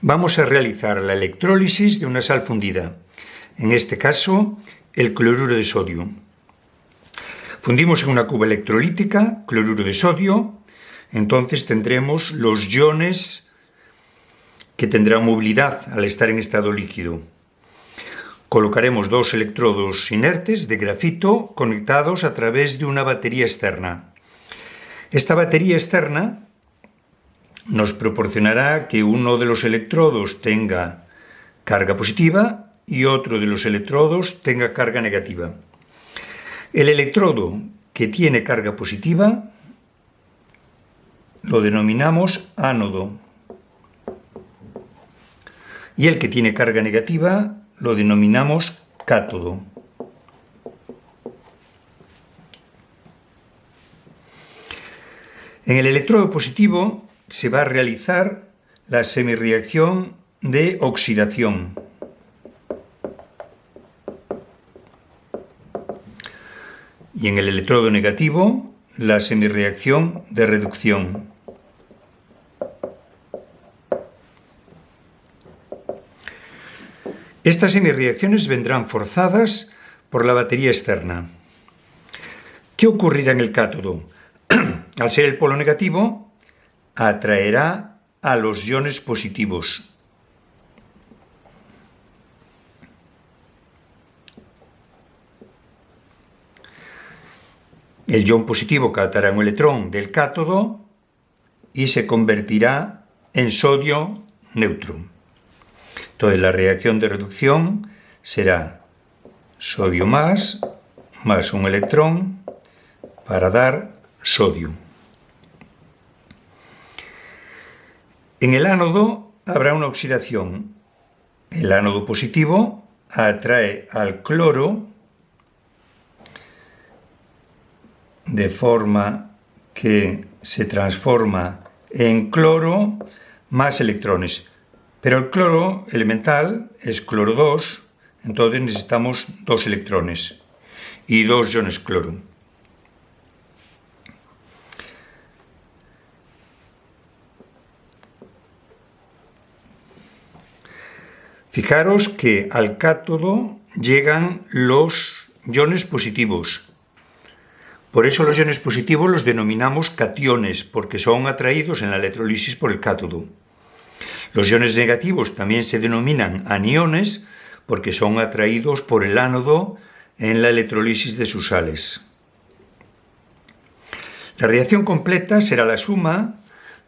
Vamos a realizar la electrólisis de una sal fundida, en este caso el cloruro de sodio. Fundimos en una cuba electrolítica cloruro de sodio, entonces tendremos los iones que tendrán movilidad al estar en estado líquido. Colocaremos dos electrodos inertes de grafito conectados a través de una batería externa. Esta batería externa nos proporcionará que uno de los electrodos tenga carga positiva y otro de los electrodos tenga carga negativa. El electrodo que tiene carga positiva lo denominamos ánodo y el que tiene carga negativa lo denominamos cátodo. En el electrodo positivo se va a realizar la semirreacción de oxidación. Y en el electrodo negativo, la semirreacción de reducción. Estas semirreacciones vendrán forzadas por la batería externa. ¿Qué ocurrirá en el cátodo? Al ser el polo negativo, atraerá a los iones positivos. El ion positivo captará un electrón del cátodo y se convertirá en sodio neutro. Entonces la reacción de reducción será sodio más un electrón para dar sodio. En el ánodo habrá una oxidación. El ánodo positivo atrae al cloro de forma que se transforma en cloro más electrones. Pero el cloro elemental es cloro 2, entonces necesitamos 2 electrones y 2 iones cloro. Fijaros que al cátodo llegan los iones positivos. Por eso los iones positivos los denominamos cationes, porque son atraídos en la electrólisis por el cátodo. Los iones negativos también se denominan aniones, porque son atraídos por el ánodo en la electrólisis de sus sales. La reacción completa será la suma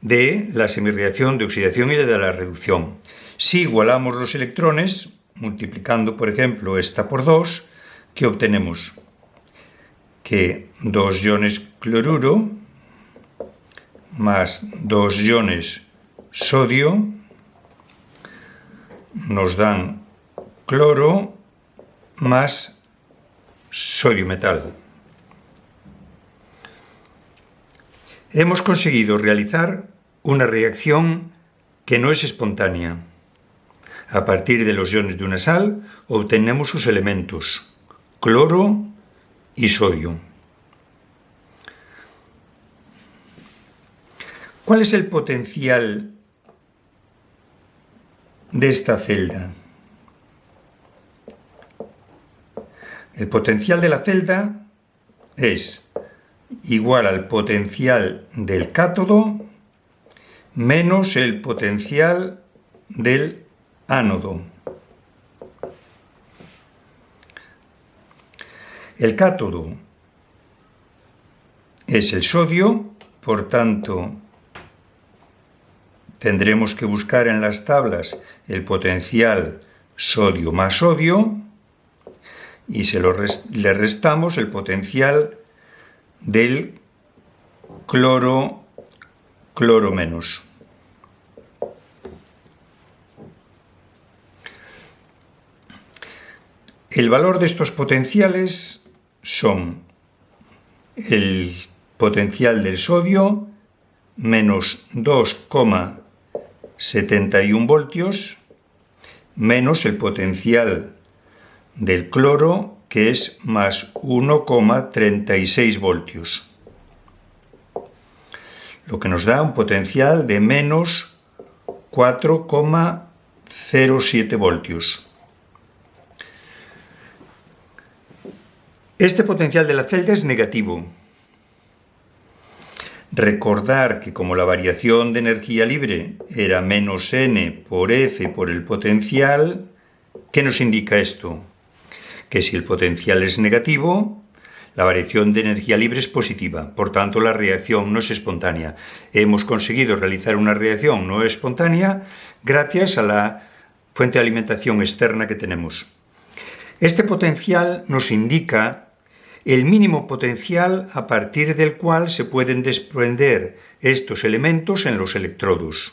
de la semirreacción de oxidación y de la reducción. Si igualamos los electrones, multiplicando, por ejemplo, esta por 2, ¿qué obtenemos? Que 2 iones cloruro más 2 iones sodio nos dan cloro más sodio metal. Hemos conseguido realizar una reacción que no es espontánea. A partir de los iones de una sal obtenemos sus elementos, cloro y sodio. ¿Cuál es el potencial de esta celda? El potencial de la celda es igual al potencial del cátodo menos el potencial del ánodo. El cátodo es el sodio, por tanto, tendremos que buscar en las tablas el potencial sodio más sodio y le restamos el potencial del cloro menos. El valor de estos potenciales son el potencial del sodio menos 2,71 voltios menos el potencial del cloro, que es más 1,36 voltios. lo que nos da un potencial de menos 4,07 voltios. Este potencial de la celda es negativo. Recordar que como la variación de energía libre era menos n por F por el potencial, ¿qué nos indica esto? Que si el potencial es negativo, la variación de energía libre es positiva, por tanto la reacción no es espontánea. Hemos conseguido realizar una reacción no espontánea gracias a la fuente de alimentación externa que tenemos. Este potencial nos indica el mínimo potencial a partir del cual se pueden desprender estos elementos en los electrodos.